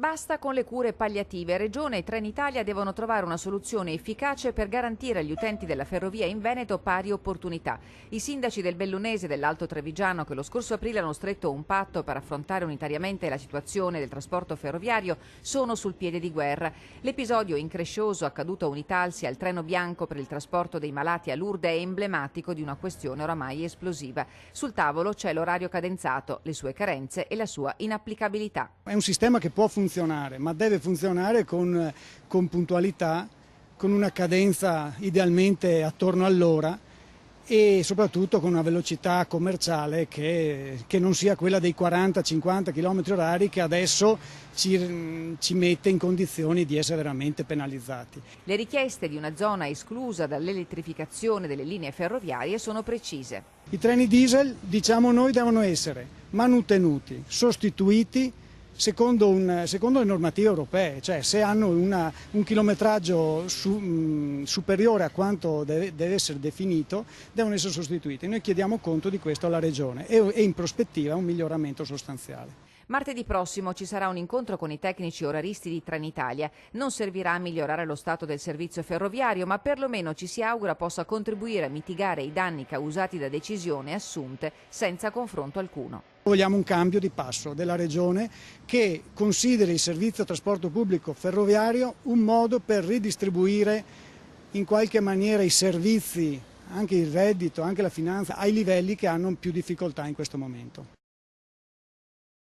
Basta con le cure palliative. Regione e Trenitalia devono trovare una soluzione efficace per garantire agli utenti della ferrovia in Veneto pari opportunità. I sindaci del Bellunese e dell'Alto Trevigiano, che lo scorso aprile hanno stretto un patto per affrontare unitariamente la situazione del trasporto ferroviario, sono sul piede di guerra. L'episodio increscioso accaduto a Unitalsi al treno bianco per il trasporto dei malati a Lourdes è emblematico di una questione oramai esplosiva. Sul tavolo c'è l'orario cadenzato, le sue carenze e la sua inapplicabilità. È un sistema che può funzionare, ma deve funzionare con puntualità, con una cadenza idealmente attorno all'ora e soprattutto con una velocità commerciale che non sia quella dei 40-50 km/h che adesso ci mette in condizioni di essere veramente penalizzati. Le richieste di una zona esclusa dall'elettrificazione delle linee ferroviarie sono precise. I treni diesel, diciamo noi, devono essere manutenuti, sostituiti secondo le normative europee, cioè se hanno un chilometraggio superiore a quanto deve essere definito, devono essere sostituiti. Noi chiediamo conto di questo alla Regione e in prospettiva un miglioramento sostanziale. Martedì prossimo ci sarà un incontro con i tecnici oraristi di Trenitalia. Non servirà a migliorare lo stato del servizio ferroviario, ma perlomeno ci si augura possa contribuire a mitigare i danni causati da decisioni assunte senza confronto alcuno. Vogliamo un cambio di passo della Regione che consideri il servizio trasporto pubblico ferroviario un modo per ridistribuire in qualche maniera i servizi, anche il reddito, anche la finanza, ai livelli che hanno più difficoltà in questo momento.